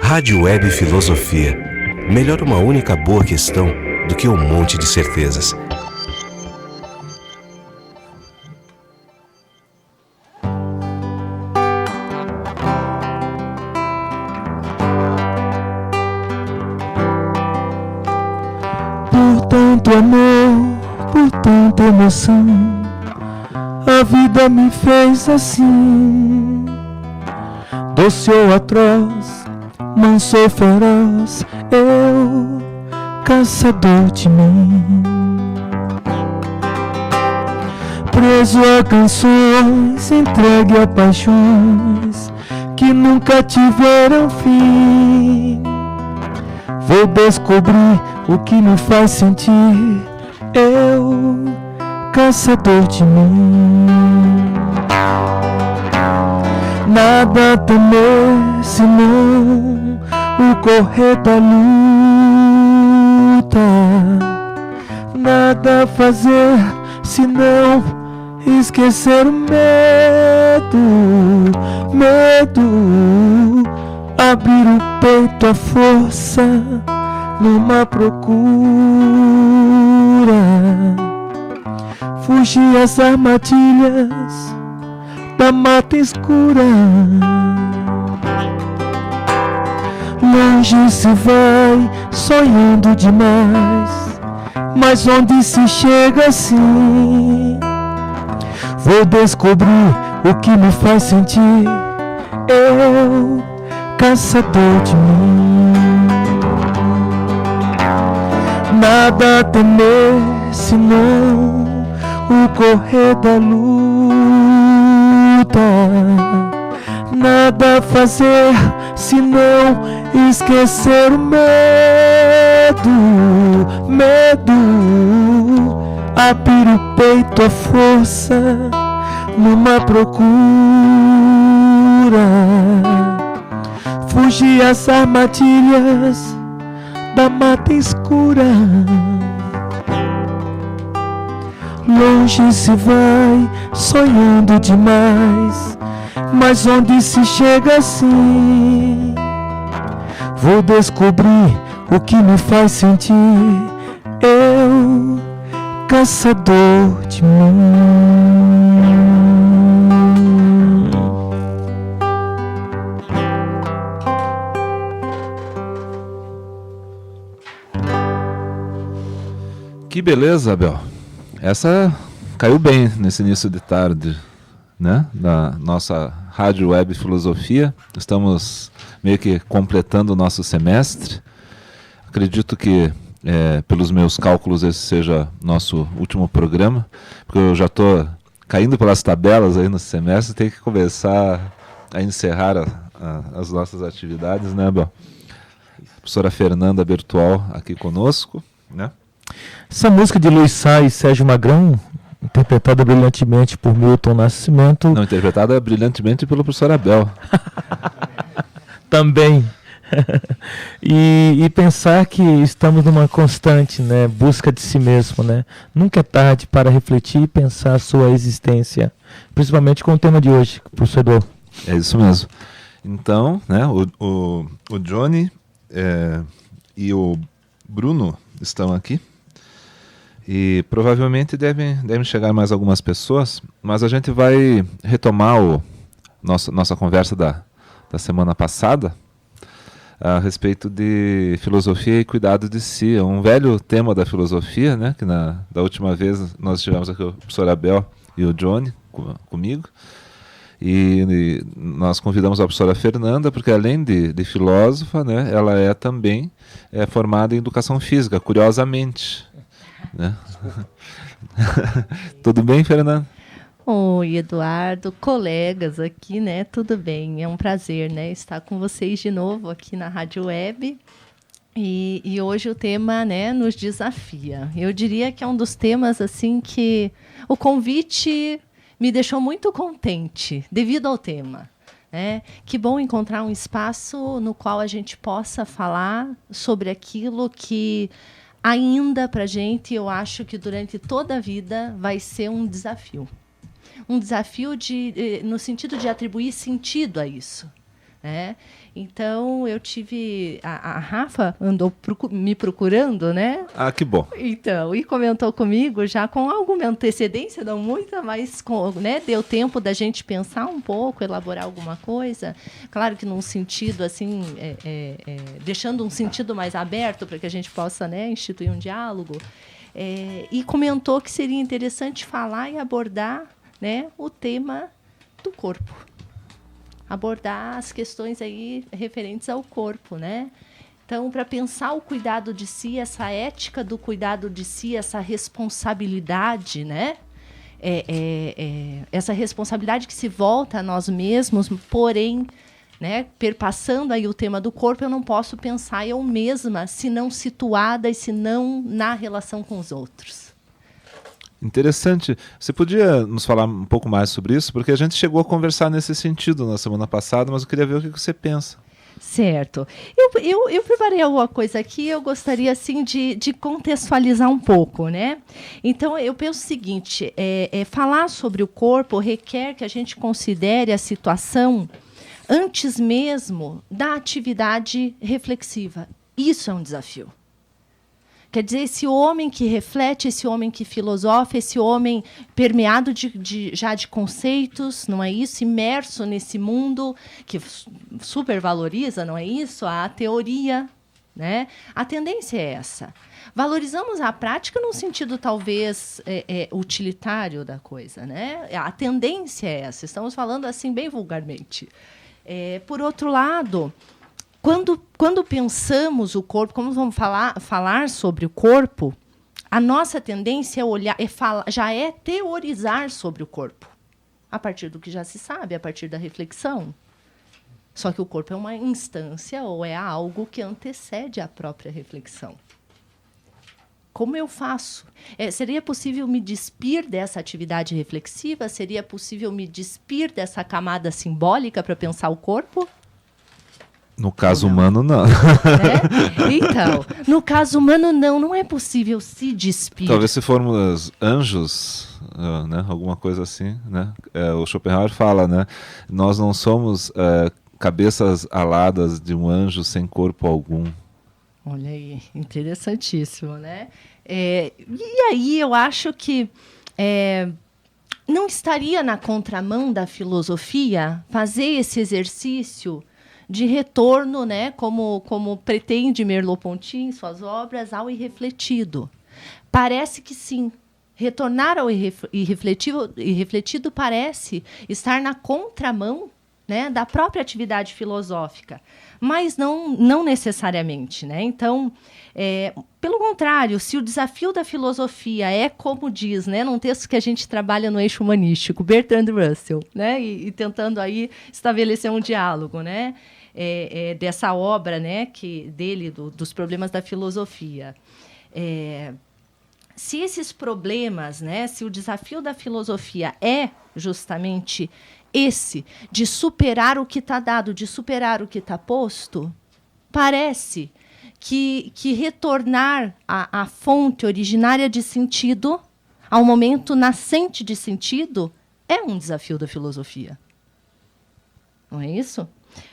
Rádio Web Filosofia. Melhor uma única boa questão do que um monte de certezas. Por tanto amor, por tanta emoção, a vida me fez assim. Doce ou atroz, manso ou feroz, eu, caçador de mim. Preso a canções, entregue a paixões que nunca tiveram fim. Vou descobrir o que me faz sentir, eu, caçador de mim. Nada a temer senão o correr da luta. Nada a fazer senão esquecer o medo. Abrir o peito à força numa procura. Fugir às armadilhas da mata escura. Longe se vai sonhando demais, mas onde se chega assim? Vou descobrir o que me faz sentir, eu, caçador de mim. Nada a temer senão o correr da luta. Nada a fazer senão esquecer o medo. Abrir o peito à força numa procura. Fugir às armadilhas da mata escura. Longe se vai sonhando demais, mas onde se chega assim? Vou descobrir o que me faz sentir, eu, caçador de mim. Que beleza, Abel. Essa caiu bem nesse início de tarde, né? Da nossa Rádio Web Filosofia. Estamos meio que completando o nosso semestre. Acredito que, pelos meus cálculos, esse seja nosso último programa, porque eu já estou caindo pelas tabelas aí no semestre, tem que começar a encerrar as nossas atividades, né, Abel? A professora Fernanda Bertual aqui conosco, né? Essa música de Luiz Sá e Sérgio Magrão, interpretada brilhantemente por Milton Nascimento. Não, interpretada brilhantemente pelo professor Abel. Também. e pensar que estamos numa constante, né, busca de si mesmo, né? Nunca é tarde para refletir e pensar a sua existência, principalmente com o tema de hoje, professor Edu. É isso mesmo. Então, né, o Johnny e o Bruno estão aqui. E provavelmente devem chegar mais algumas pessoas, mas a gente vai retomar nossa conversa da semana passada a respeito de filosofia e cuidado de si. É um velho tema da filosofia, né? Que da última vez nós tivemos aqui o professor Abel e o Johnny comigo. E nós convidamos a professora Fernanda, porque além de filósofa, né, ela é também formada em educação física, curiosamente. Né? Tudo bem, Fernanda? Oi, Eduardo, colegas aqui, né? Tudo bem, é um prazer, né, estar com vocês de novo aqui na Rádio Web. E hoje o tema, né, nos desafia. Eu diria que é um dos temas assim que o convite me deixou muito contente devido ao tema. Que bom encontrar um espaço no qual a gente possa falar sobre aquilo que ainda para a gente, eu acho que durante toda a vida vai ser um desafio. Um desafio no sentido de atribuir sentido a isso. né? Então, eu tive... A Rafa andou me procurando, né? Ah, que bom. Então, e comentou comigo já com alguma antecedência, não muita, mas né, deu tempo da gente pensar um pouco, elaborar alguma coisa. Claro que num sentido, assim, deixando um sentido mais aberto para que a gente possa, né, instituir um diálogo. E comentou que seria interessante falar e abordar, né, o tema do corpo. Abordar as questões aí referentes ao corpo, né? Então, para pensar o cuidado de si, essa ética do cuidado de si, essa responsabilidade, né? Essa responsabilidade que se volta a nós mesmos, porém, né, perpassando aí o tema do corpo, eu não posso pensar eu mesma, se não situada e se não na relação com os outros. Interessante. Você podia nos falar um pouco mais sobre isso? Porque a gente chegou a conversar nesse sentido na semana passada, mas eu queria ver o que você pensa. Certo. Eu preparei alguma coisa aqui, eu gostaria assim, de contextualizar um pouco, né? Então, eu penso o seguinte, falar sobre o corpo requer que a gente considere a situação antes mesmo da atividade reflexiva. Isso é um desafio. Quer dizer, esse homem que reflete, esse homem que filosofa, esse homem permeado já de conceitos, não é isso? Imerso nesse mundo que supervaloriza, não é isso? A teoria, né? A tendência é essa. Valorizamos a prática num sentido talvez utilitário da coisa, né? A tendência é essa. Estamos falando assim bem vulgarmente. Por outro lado, quando pensamos o corpo, como vamos falar sobre o corpo, a nossa tendência já é teorizar sobre o corpo, a partir do que já se sabe, a partir da reflexão. Só que o corpo é uma instância ou é algo que antecede a própria reflexão. Como eu faço? Seria possível me despir dessa atividade reflexiva? Seria possível me despir dessa camada simbólica para pensar o corpo? No caso humano, não. Então, no caso humano, não é possível se despir. Talvez se formos anjos, né, alguma coisa assim, né? O Schopenhauer fala, né? Nós não somos cabeças aladas de um anjo sem corpo algum. Olha aí, interessantíssimo, né? E aí eu acho que não estaria na contramão da filosofia fazer esse exercício de retorno, né, como pretende Merleau-Ponty em suas obras, ao irrefletido. Parece que sim. Retornar ao irrefletido parece estar na contramão, né, da própria atividade filosófica, mas não necessariamente, né? Então, pelo contrário, se o desafio da filosofia é, como diz, né, num texto que a gente trabalha no eixo humanístico, Bertrand Russell, né, e tentando aí estabelecer um diálogo, né, dessa obra, né, dele, dos problemas da filosofia. Se esses problemas, né, se o desafio da filosofia é justamente esse, de superar o que está dado, de superar o que está posto, parece que retornar à fonte originária de sentido, ao momento nascente de sentido, é um desafio da filosofia. Não é isso?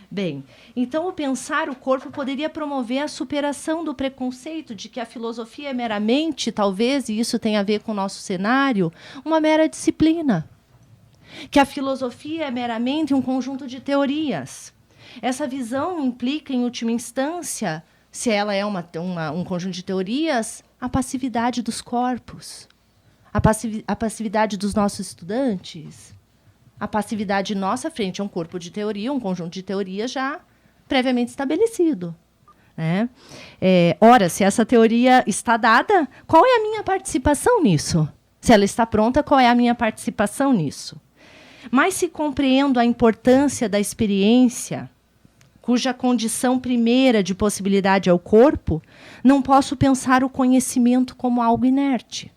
Bem, então o pensar o corpo poderia promover a superação do preconceito de que a filosofia é meramente, talvez, e isso tem a ver com o nosso cenário, uma mera disciplina. Que a filosofia é meramente um conjunto de teorias. Essa visão implica, em última instância, se ela é um conjunto de teorias, a passividade dos corpos, a passividade dos nossos estudantes, a passividade nossa frente a um corpo de teoria, um conjunto de teorias já previamente estabelecido. Né? Ora, se essa teoria está dada, qual é a minha participação nisso? Se ela está pronta, qual é a minha participação nisso? Mas se compreendo a importância da experiência, cuja condição primeira de possibilidade é o corpo, não posso pensar o conhecimento como algo inerte,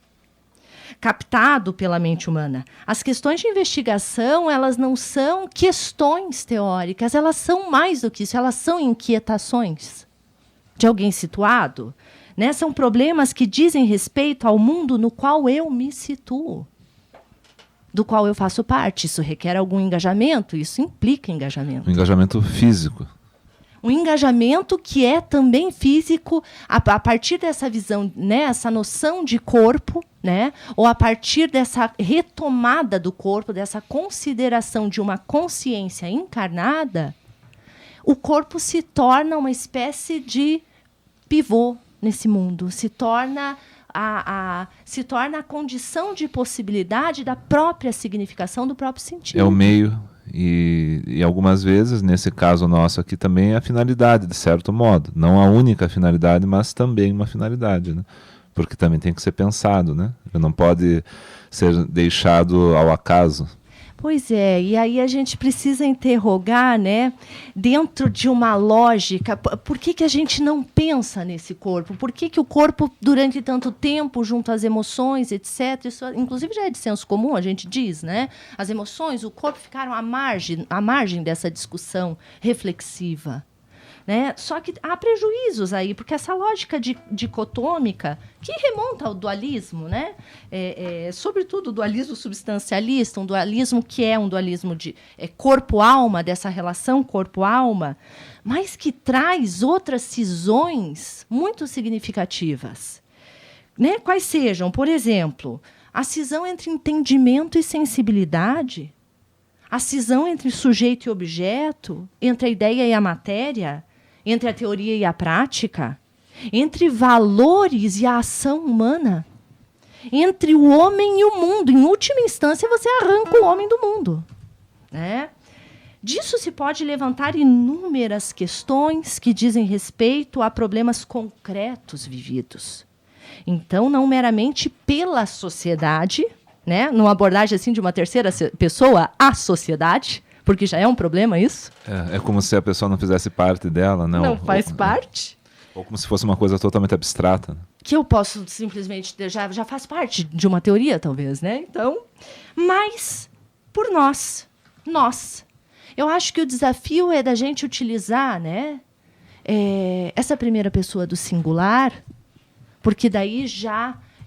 captado pela mente humana. As questões de investigação, elas não são questões teóricas, elas são mais do que isso, elas são inquietações de alguém situado, né? São problemas que dizem respeito ao mundo no qual eu me situo. do qual eu faço parte. Isso requer algum engajamento, isso implica engajamento. Um engajamento físico. Um engajamento que é também físico, a partir dessa visão, né, essa noção de corpo, né, ou a partir dessa retomada do corpo, dessa consideração de uma consciência encarnada, o corpo se torna uma espécie de pivô nesse mundo, se torna a condição de possibilidade da própria significação, do próprio sentido. É o meio e algumas vezes, nesse caso nosso aqui, também é a finalidade, de certo modo. Não a única finalidade, mas também uma finalidade, né? Porque também tem que ser pensado, né? Não pode ser deixado ao acaso. Pois é, e aí a gente precisa interrogar, né, dentro de uma lógica, por que a gente não pensa nesse corpo? Por que o corpo, durante tanto tempo, junto às emoções, etc., isso, inclusive, já é de senso comum, a gente diz, né? As emoções, o corpo ficaram à margem dessa discussão reflexiva. Né? Só que há prejuízos aí, porque essa lógica dicotômica, que remonta ao dualismo, né? Sobretudo o dualismo substancialista, um dualismo que é um dualismo de corpo-alma, dessa relação corpo-alma, mas que traz outras cisões muito significativas. Né? Quais sejam, por exemplo, a cisão entre entendimento e sensibilidade, a cisão entre sujeito e objeto, entre a ideia e a matéria, entre a teoria e a prática, entre valores e a ação humana, entre o homem e o mundo. Em última instância, você arranca o homem do mundo. Né? Disso se pode levantar inúmeras questões que dizem respeito a problemas concretos vividos. Então, não meramente pela sociedade, né? Numa abordagem assim de uma terceira pessoa, a sociedade, porque já é um problema isso. É como se a pessoa não fizesse parte dela, né? Não faz parte. Ou como se fosse uma coisa totalmente abstrata. Né? Que eu posso simplesmente... Já faz parte de uma teoria, talvez, né? Então, mas por nós. Eu acho que o desafio é da gente utilizar, né, essa primeira pessoa do singular, porque daí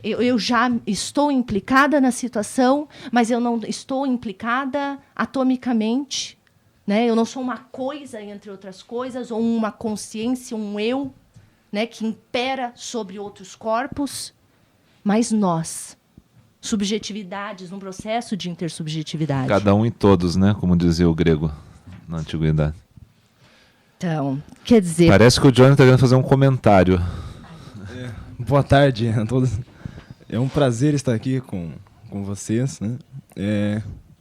eu já estou implicada na situação, mas eu não estou implicada atomicamente. Né? Eu não sou uma coisa, entre outras coisas, ou uma consciência, um eu, né, que impera sobre outros corpos, mas nós. Subjetividades, num processo de intersubjetividade. Cada um em todos, né? Como dizia o grego na antiguidade. Então, quer dizer... Parece que o Johnny está querendo fazer um comentário. Boa tarde a todos. É um prazer estar aqui com vocês. Né?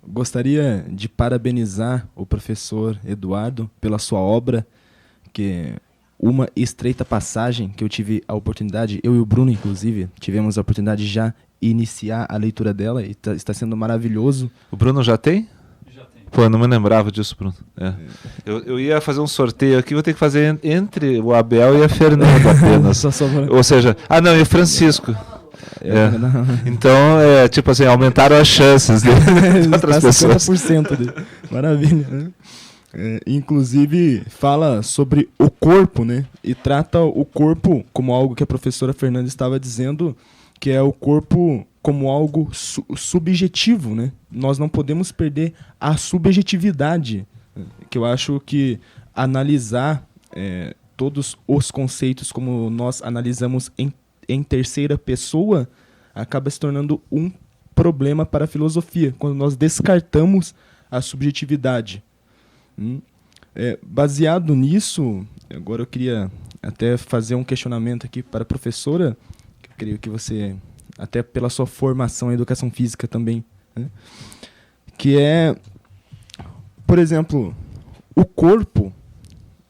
Gostaria de parabenizar o professor Eduardo pela sua obra, que Uma Estreita Passagem, que eu tive a oportunidade, eu e o Bruno, inclusive, tivemos a oportunidade de já iniciar a leitura dela e está sendo maravilhoso. O Bruno já tem? Já tem. Pô, eu não me lembrava disso, Bruno. Eu ia fazer um sorteio aqui, vou ter que fazer entre o Abel e a Fernanda apenas. Ou seja, não, e o Francisco. Então, tipo assim, aumentaram as chances de outras pessoas. 50% dele. Maravilha, né? Inclusive, fala sobre o corpo, né? E trata o corpo como algo que a professora Fernanda estava dizendo, que é o corpo como algo subjetivo, né? Nós não podemos perder a subjetividade, que eu acho que analisar todos os conceitos como nós analisamos em terceira pessoa acaba se tornando um problema para a filosofia, quando nós descartamos a subjetividade. Baseado nisso, agora eu queria até fazer um questionamento aqui para a professora, que eu creio que você, até pela sua formação em educação física também, né? Que é, por exemplo, o corpo.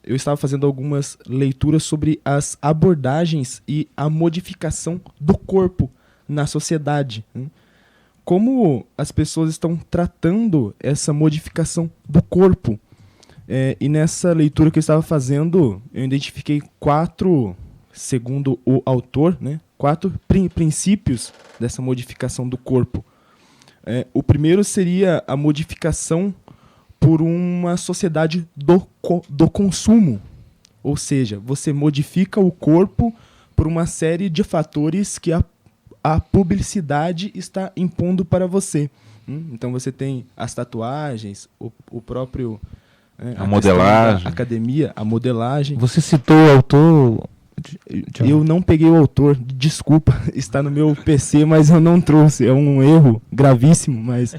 Eu estava fazendo algumas leituras sobre as abordagens e a modificação do corpo na sociedade. Né? Como as pessoas estão tratando essa modificação do corpo. E nessa leitura que eu estava fazendo, eu identifiquei 4, segundo o autor, né, 4 princípios dessa modificação do corpo. O primeiro seria a modificação por uma sociedade do consumo. Ou seja, você modifica o corpo por uma série de fatores que a publicidade está impondo para você. Então você tem as tatuagens, o próprio... a modelagem. A academia, a modelagem. Você citou o autor... Eu não peguei o autor, desculpa, está no meu PC, mas eu não trouxe. É um erro gravíssimo, mas...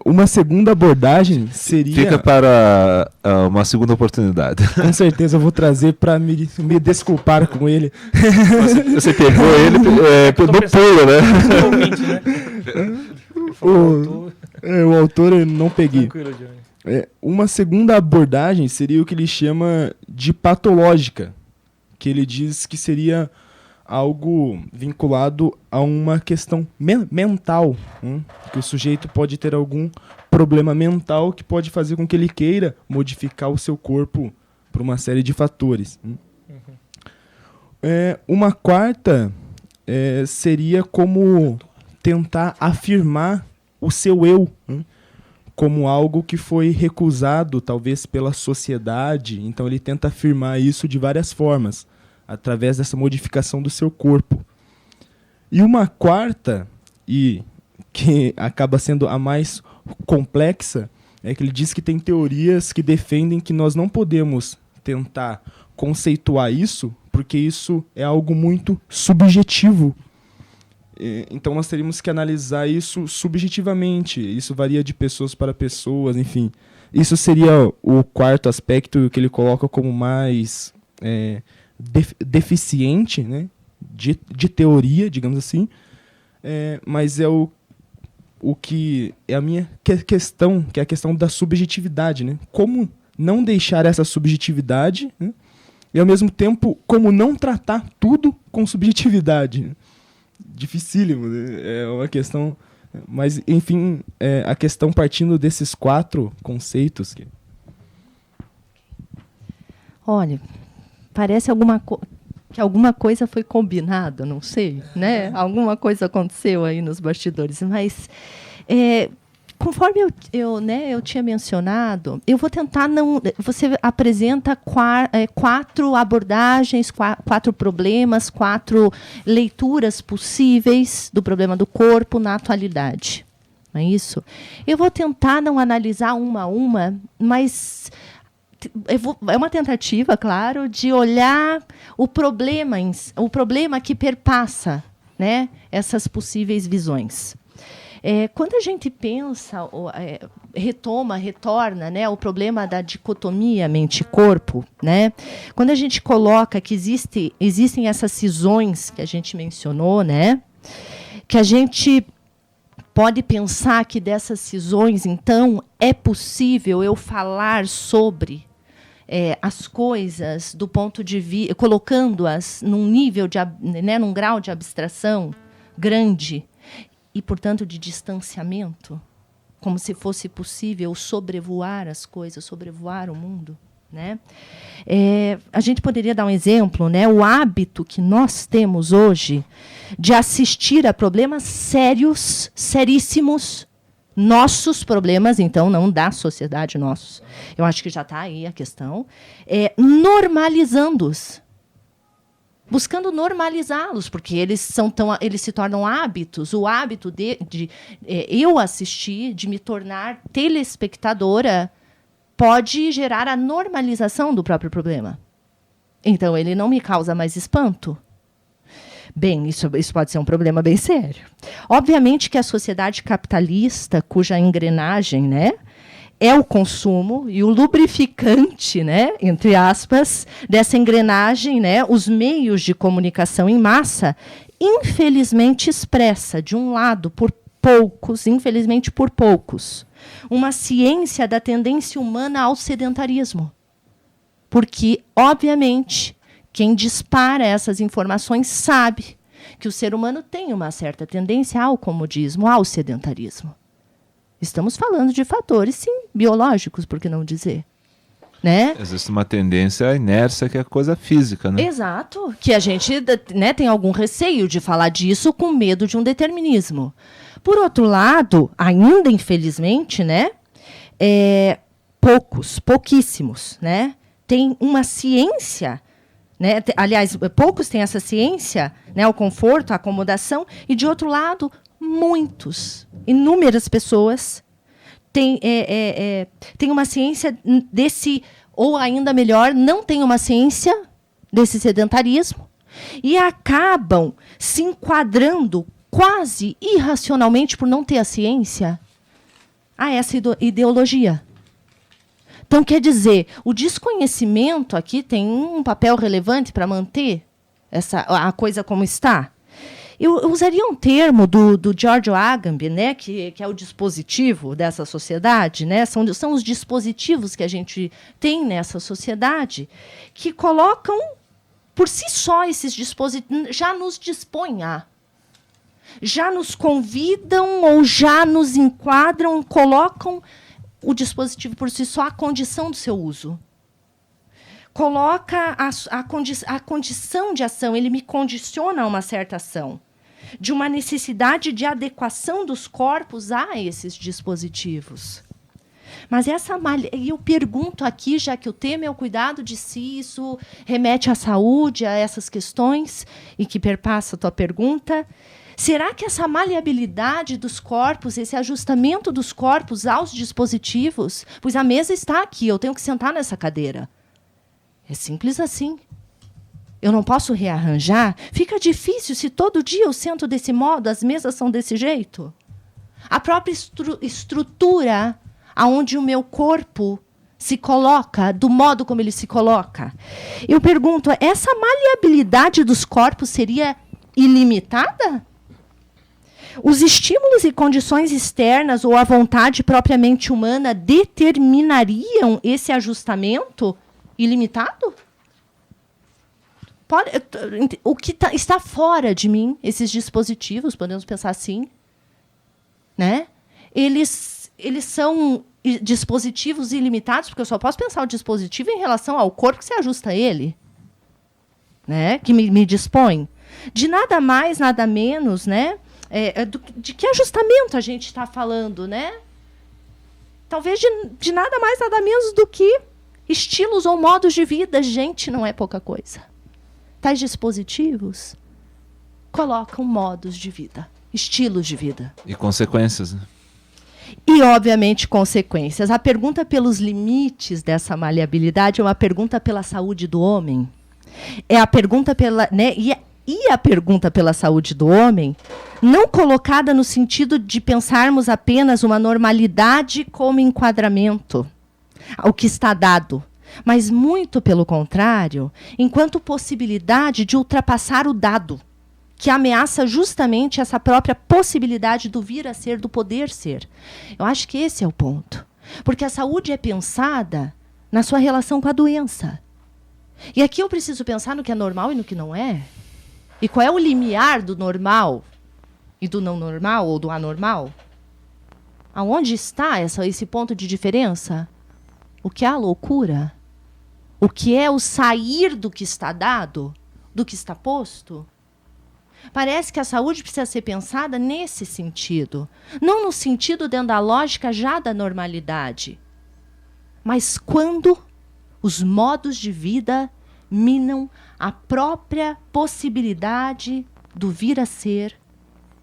uma segunda abordagem seria... Fica para uma segunda oportunidade. Com certeza eu vou trazer para me desculpar com ele. Você pegou ele no pulo, né? O autor eu não peguei. Tranquilo, Johnny. Uma segunda abordagem seria o que ele chama de patológica, que ele diz que seria algo vinculado a uma questão mental, que o sujeito pode ter algum problema mental que pode fazer com que ele queira modificar o seu corpo por uma série de fatores. Uma quarta seria como tentar afirmar o seu eu, como algo que foi recusado, talvez, pela sociedade. Então ele tenta afirmar isso de várias formas, através dessa modificação do seu corpo. E uma quarta, e que acaba sendo a mais complexa, é que ele diz que tem teorias que defendem que nós não podemos tentar conceituar isso, porque isso é algo muito subjetivo. Então nós teríamos que analisar isso subjetivamente. Isso varia de pessoas para pessoas, enfim. Isso seria o quarto aspecto que ele coloca como mais deficiente, né? de teoria, digamos assim. Mas é o que é a minha questão, que é a questão da subjetividade. Né? Como não deixar essa subjetividade, né? E ao mesmo tempo como não tratar tudo com subjetividade. Né? Dificílimo, né? É uma questão, mas enfim, a questão partindo desses 4 conceitos. Olha, parece que alguma coisa foi combinada, não sei, né? Alguma coisa aconteceu aí nos bastidores, mas conforme eu tinha mencionado, eu vou tentar não... Você apresenta 4 abordagens, 4 problemas, 4 leituras possíveis do problema do corpo na atualidade. Não é isso? Eu vou tentar não analisar uma a uma, mas... é uma tentativa, claro, de olhar o problema que perpassa, né, essas possíveis visões. Quando a gente pensa, retorna, né, o problema da dicotomia mente-corpo, né, quando a gente coloca que existem essas cisões que a gente mencionou, né, que a gente pode pensar que dessas cisões, então, é possível eu falar sobre as coisas do ponto de vista, colocando-as num nível num grau de abstração grande, e, portanto, de distanciamento, como se fosse possível sobrevoar as coisas, sobrevoar o mundo. Né? A gente poderia dar um exemplo, né? O hábito que nós temos hoje de assistir a problemas sérios, seríssimos, nossos problemas, então, não da sociedade, nossos. Eu acho que já está aí a questão. Normalizando-os. Buscando normalizá-los, porque eles se tornam hábitos. O hábito de eu assistir, de me tornar telespectadora, pode gerar a normalização do próprio problema. Então, ele não me causa mais espanto. Bem, isso pode ser um problema bem sério. Obviamente que a sociedade capitalista, cuja engrenagem, né, é o consumo e o lubrificante, né, entre aspas, dessa engrenagem, né, os meios de comunicação em massa, infelizmente expressa, de um lado, por poucos, infelizmente por poucos, uma ciência da tendência humana ao sedentarismo. Porque, obviamente, quem dispara essas informações sabe que o ser humano tem uma certa tendência ao comodismo, ao sedentarismo. Estamos falando de fatores, sim, biológicos, por que não dizer? Né? Existe uma tendência à inércia, que é coisa física, né? Exato, que a gente, né, tem algum receio de falar disso com medo de um determinismo. Por outro lado, ainda infelizmente, né, pouquíssimos, né, tem uma ciência né? Aliás, poucos têm essa ciência, né? O conforto, a acomodação, e de outro lado, inúmeras pessoas têm uma ciência desse, ou ainda melhor, não têm uma ciência desse sedentarismo e acabam se enquadrando quase irracionalmente, por não ter a ciência, a essa ideologia. Então, quer dizer, o desconhecimento aqui tem um papel relevante para manter a coisa como está. Eu usaria um termo do Giorgio Agamben, né, que é o dispositivo dessa sociedade, né, são os dispositivos que a gente tem nessa sociedade, que colocam, por si só, esses dispositivos, já nos dispõem a, já nos convidam ou já nos enquadram, colocam o dispositivo por si só a condição do seu uso. Coloca a condição de ação, ele me condiciona a uma certa ação, de uma necessidade de adequação dos corpos a esses dispositivos. Mas eu pergunto aqui, já que o tema é o cuidado de si, isso remete à saúde, a essas questões, e que perpassa a tua pergunta, será que essa maleabilidade dos corpos, esse ajustamento dos corpos aos dispositivos, pois a mesa está aqui, eu tenho que sentar nessa cadeira. É simples assim. Eu não posso rearranjar? Fica difícil se todo dia eu sento desse modo, as mesas são desse jeito? A própria estrutura aonde o meu corpo se coloca, do modo como ele se coloca. Eu pergunto, essa maleabilidade dos corpos seria ilimitada? Os estímulos e condições externas ou a vontade propriamente humana determinariam esse ajustamento ilimitado? O que está fora de mim, esses dispositivos, podemos pensar assim, né? Eles são dispositivos ilimitados, porque eu só posso pensar o dispositivo em relação ao corpo que se ajusta a ele, né? Que me dispõe. De nada mais, nada menos, né? De que ajustamento a gente está falando, né? Talvez de nada mais, nada menos do que estilos ou modos de vida. Gente, não é pouca coisa. Tais dispositivos colocam modos de vida, estilos de vida. E consequências, né? E, obviamente, consequências. A pergunta pelos limites dessa maleabilidade é uma pergunta pela saúde do homem. É a pergunta pela... Né, e a pergunta pela saúde do homem, não colocada no sentido de pensarmos apenas uma normalidade como enquadramento ao que está dado, mas muito pelo contrário, enquanto possibilidade de ultrapassar o dado, que ameaça justamente essa própria possibilidade do vir a ser, do poder ser. Eu acho que esse é o ponto. Porque a saúde é pensada na sua relação com a doença. E aqui eu preciso pensar no que é normal e no que não é. E qual é o limiar do normal e do não normal ou do anormal? Aonde está esse ponto de diferença? O que é a loucura? O que é o sair do que está dado? Do que está posto? Parece que a saúde precisa ser pensada nesse sentido. Não no sentido dentro da lógica já da normalidade. Mas quando os modos de vida minam a própria possibilidade do vir a ser,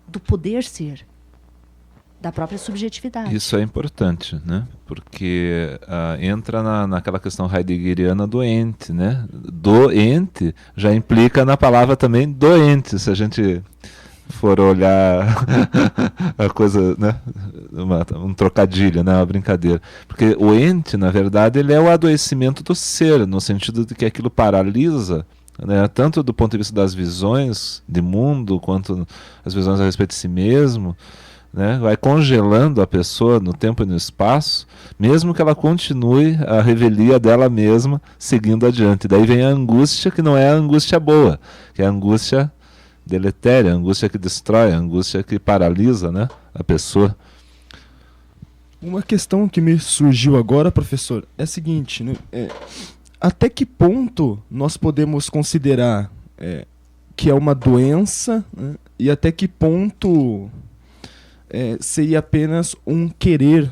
do poder ser, da própria subjetividade. Isso é importante, né? Porque entra naquela questão heideggeriana do ente, né? Doente já implica na palavra também doente, se a gente for olhar a coisa, né? Um trocadilho, né? Uma brincadeira. Porque o ente, na verdade, ele é o adoecimento do ser, no sentido de que aquilo paralisa, né? Tanto do ponto de vista das visões de mundo, quanto as visões a respeito de si mesmo, né? Vai congelando a pessoa no tempo e no espaço, mesmo que ela continue a revelia dela mesma seguindo adiante. Daí vem a angústia, que não é a angústia boa, que é a angústia deletéria, a angústia que destrói, a angústia que paralisa, né, a pessoa. Uma questão que me surgiu agora, professor, é a seguinte, né? Até que ponto nós podemos considerar que é uma doença, né? E até que ponto seria apenas um querer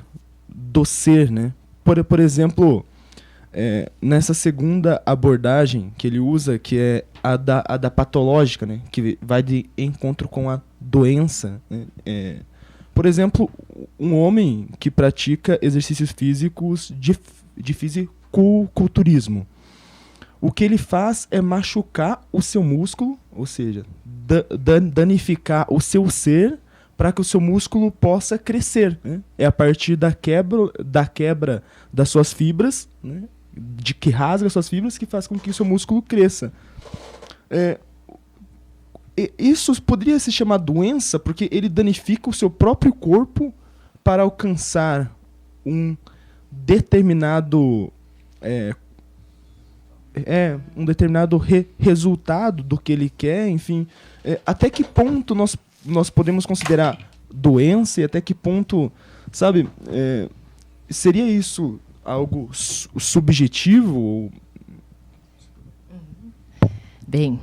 do ser, né? Por exemplo, nessa segunda abordagem que ele usa, que é a da patológica, né? Que vai de encontro com a doença, né? Por exemplo, um homem que pratica exercícios físicos de fisiculturismo. O que ele faz é machucar o seu músculo, ou seja, danificar o seu ser para que o seu músculo possa crescer, né? É a partir da quebra das suas fibras, né? De que rasga suas fibras, que faz com que o seu músculo cresça. Isso poderia se chamar doença porque ele danifica o seu próprio corpo para alcançar um determinado resultado do que ele quer, enfim. Até que ponto nós podemos considerar doença e até que ponto, sabe, seria isso algo subjetivo? Bem,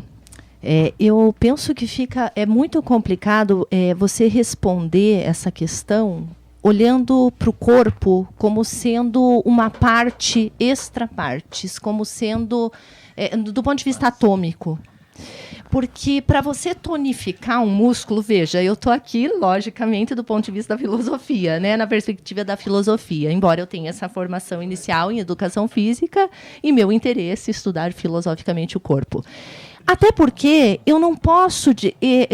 eu penso que é muito complicado você responder essa questão olhando para o corpo como sendo uma parte extra partes, como sendo do ponto de vista atômico. Porque para você tonificar um músculo, veja, eu estou aqui, logicamente, do ponto de vista da filosofia, né, na perspectiva da filosofia, embora eu tenha essa formação inicial em educação física e meu interesse em estudar filosoficamente o corpo. Até porque eu não posso...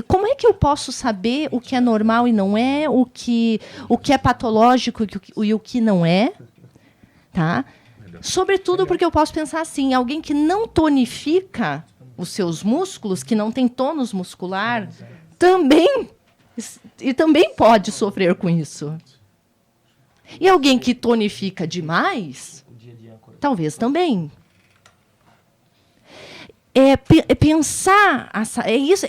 como é que eu posso saber o que é normal e não é, o que é patológico e o que não é? Tá? Sobretudo porque eu posso pensar assim, alguém que não tonifica os seus músculos, que não tem tônus muscular, também pode sofrer com isso. E alguém que tonifica demais, talvez também.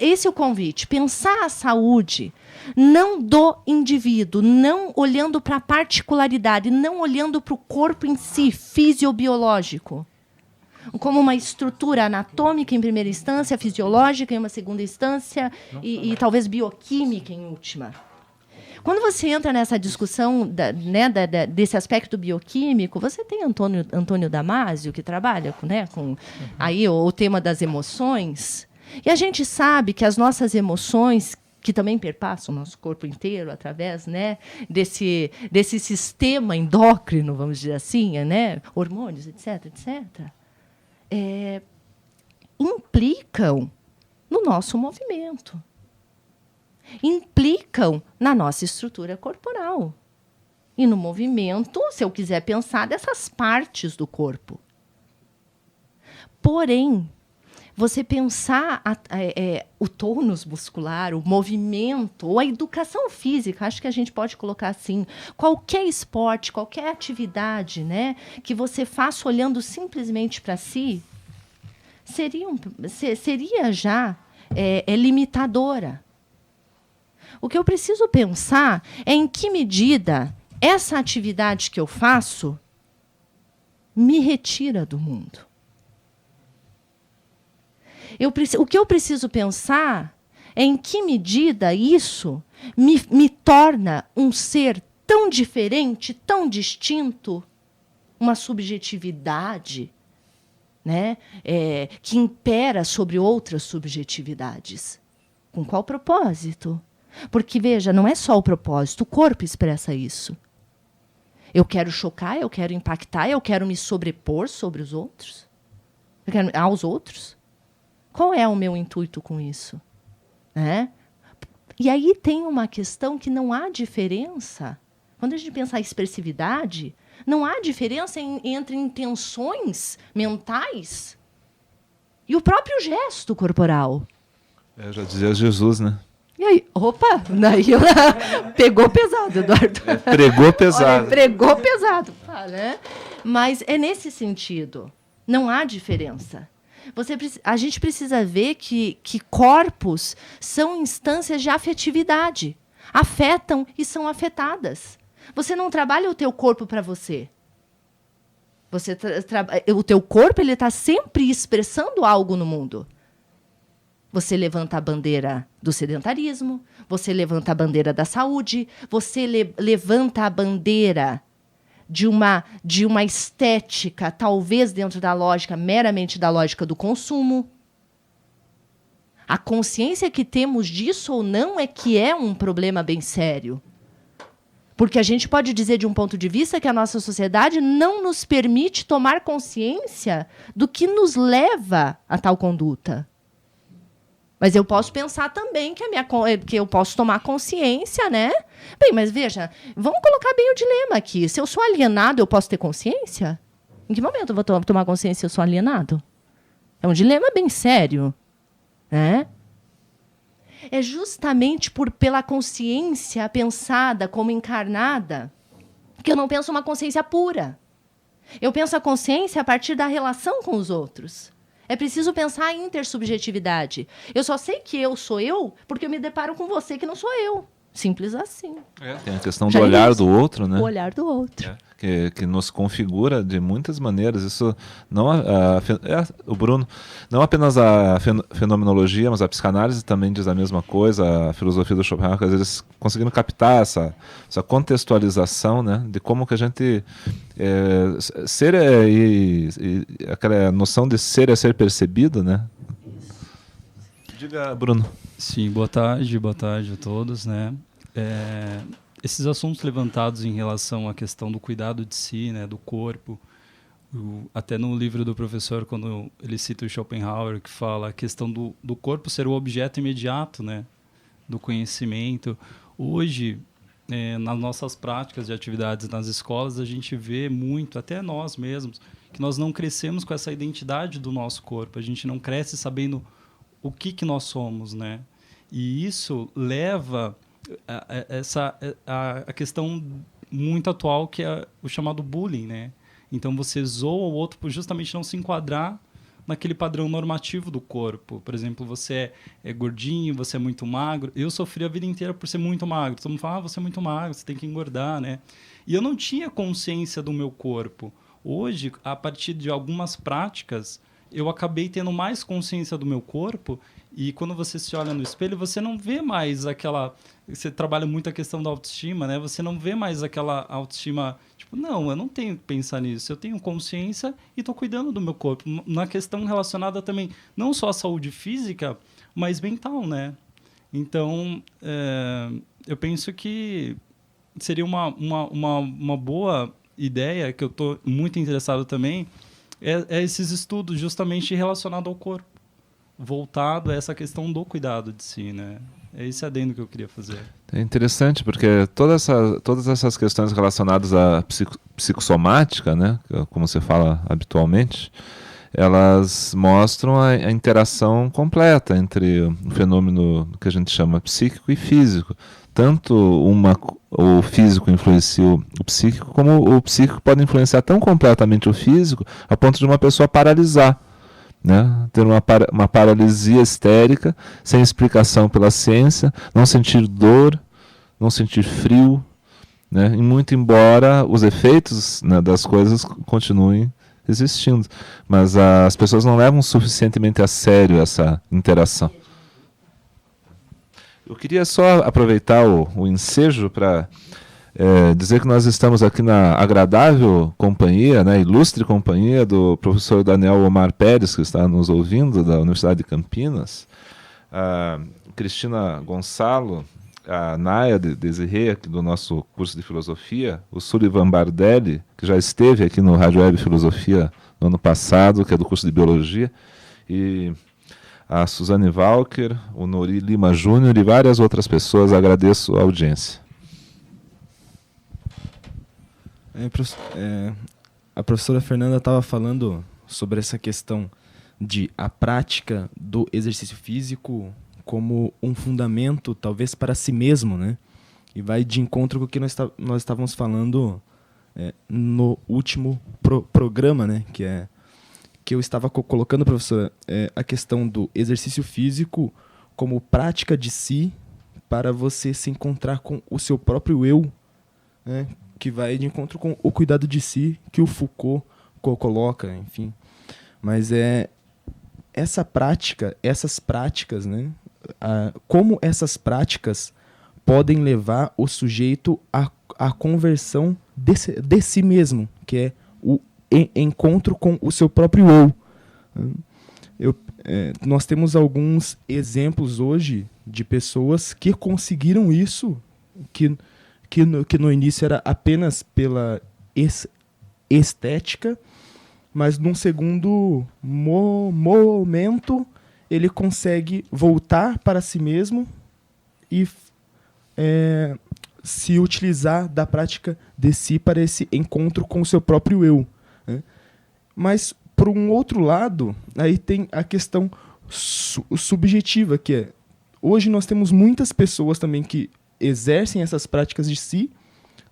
Esse é o convite, pensar a saúde não do indivíduo, não olhando para a particularidade, não olhando para o corpo em si, fisiobiológico, como uma estrutura anatômica em primeira instância, fisiológica em uma segunda instância e talvez bioquímica em última. Quando você entra nessa discussão desse aspecto bioquímico, você tem Antônio Damasio, que trabalha com aí o tema das emoções. E a gente sabe que as nossas emoções, que também perpassam o nosso corpo inteiro através, né, desse sistema endócrino, vamos dizer assim, né, hormônios, etc., implicam no nosso movimento. Implicam na nossa estrutura corporal. E no movimento, se eu quiser pensar, dessas partes do corpo. Porém, você pensar o tônus muscular, o movimento, ou a educação física, acho que a gente pode colocar assim, qualquer esporte, qualquer atividade, né, que você faça olhando simplesmente para si, seria já limitadora. O que eu preciso pensar é em que medida essa atividade que eu faço me retira do mundo. O que eu preciso pensar é em que medida isso me torna um ser tão diferente, tão distinto, uma subjetividade, né, que impera sobre outras subjetividades. Com qual propósito? Porque, veja, não é só o propósito, o corpo expressa isso. Eu quero chocar, eu quero impactar, eu quero me sobrepor sobre os outros? Aos outros? Qual é o meu intuito com isso? E aí tem uma questão que não há diferença. Quando a gente pensa em expressividade, não há diferença entre intenções mentais e o próprio gesto corporal. Já dizia Jesus, né? E aí, daí pegou pesado, Eduardo. Pregou pesado. Olha, pregou pesado. Né? Mas é nesse sentido. Não há diferença. A gente precisa ver que corpos são instâncias de afetividade. Afetam e são afetadas. Você não trabalha o teu corpo para você. O teu corpo está sempre expressando algo no mundo. Você levanta a bandeira do sedentarismo, você levanta a bandeira da saúde, você levanta a bandeira de uma estética, talvez dentro da lógica, meramente da lógica do consumo. A consciência que temos disso ou não é que é um problema bem sério. Porque a gente pode dizer, de um ponto de vista, que a nossa sociedade não nos permite tomar consciência do que nos leva a tal conduta. Mas eu posso pensar também que eu posso tomar consciência, né? Bem, mas veja, vamos colocar bem o dilema aqui. Se eu sou alienado, eu posso ter consciência? Em que momento eu vou tomar consciência se eu sou alienado? É um dilema bem sério, né? É justamente pela consciência pensada como encarnada que eu não penso uma consciência pura. Eu penso a consciência a partir da relação com os outros. É preciso pensar em intersubjetividade. Eu só sei que eu sou eu porque eu me deparo com você que não sou eu. Simples assim. Tem a questão do olhar do outro, né? O olhar do outro. Que nos configura de muitas maneiras. Isso não o Bruno, não apenas a fenomenologia, mas a psicanálise também diz a mesma coisa, a filosofia do Schopenhauer, que às vezes conseguindo captar essa contextualização, né, de como que a gente ser e aquela noção de ser é ser percebido, né? Diga, Bruno. Sim, boa tarde a todos, né? Esses assuntos levantados em relação à questão do cuidado de si, né, do corpo, até no livro do professor, quando ele cita o Schopenhauer, que fala a questão do corpo ser o objeto imediato, né, do conhecimento. Hoje, nas nossas práticas de atividades nas escolas, a gente vê muito, até nós mesmos, que nós não crescemos com essa identidade do nosso corpo. A gente não cresce sabendo o que nós somos, né? E isso leva a questão muito atual, que é o chamado bullying, né? Então você zoa o outro por justamente não se enquadrar naquele padrão normativo do corpo. Por exemplo, você é gordinho, você é muito magro. Eu sofri a vida inteira por ser muito magro. Todo mundo fala, você é muito magro, você tem que engordar, né? E eu não tinha consciência do meu corpo. Hoje, a partir de algumas práticas, eu acabei tendo mais consciência do meu corpo, e quando você se olha no espelho, você não vê mais aquela... Você trabalha muito a questão da autoestima, né? Você não vê mais aquela autoestima... Tipo, não, eu não tenho que pensar nisso. Eu tenho consciência e estou cuidando do meu corpo. Na questão relacionada também, não só à saúde física, mas mental, né? Então, eu penso que seria uma boa ideia, que eu estou muito interessado também, é esses estudos justamente relacionados ao corpo, voltado a essa questão do cuidado de si, né? É esse adendo que eu queria fazer. É interessante, porque todas essas questões relacionadas à psicossomática, né, como você fala habitualmente, elas mostram a interação completa entre o fenômeno que a gente chama psíquico e físico. Tanto o físico influencia o psíquico, como o psíquico pode influenciar tão completamente o físico a ponto de uma pessoa paralisar, né? Ter uma paralisia histérica, sem explicação pela ciência, não sentir dor, não sentir frio, né? E muito embora os efeitos, né, das coisas continuem existindo. Mas as pessoas não levam suficientemente a sério essa interação. Eu queria só aproveitar o ensejo para dizer que nós estamos aqui na agradável companhia, né, ilustre companhia do professor Daniel Omar Pérez, que está nos ouvindo, da Universidade de Campinas, a Cristina Gonçalo, a Naya Desirê, do nosso curso de filosofia, o Sullivan Bardelli, que já esteve aqui no Rádio Web Filosofia no ano passado, que é do curso de biologia, e a Suzane Walker, o Nori Lima Júnior e várias outras pessoas. Agradeço a audiência. A professora Fernanda estava falando sobre essa questão de a prática do exercício físico como um fundamento, talvez, para si mesmo, né? E vai de encontro com o que nós estávamos falando no último programa, né? Que eu estava colocando, professora, a questão do exercício físico como prática de si para você se encontrar com o seu próprio eu, né? Que vai de encontro com o cuidado de si que o Foucault coloca, enfim. Mas essas práticas, né? Como essas práticas podem levar o sujeito à conversão de si mesmo, que é o encontro com o seu próprio eu. Nós temos alguns exemplos hoje de pessoas que conseguiram isso, que no início era apenas pela estética, mas num segundo momento ele consegue voltar para si mesmo e se utilizar da prática de si para esse encontro com o seu próprio eu, né? Mas, por um outro lado, aí tem a questão subjetiva, que é, hoje nós temos muitas pessoas também que exercem essas práticas de si,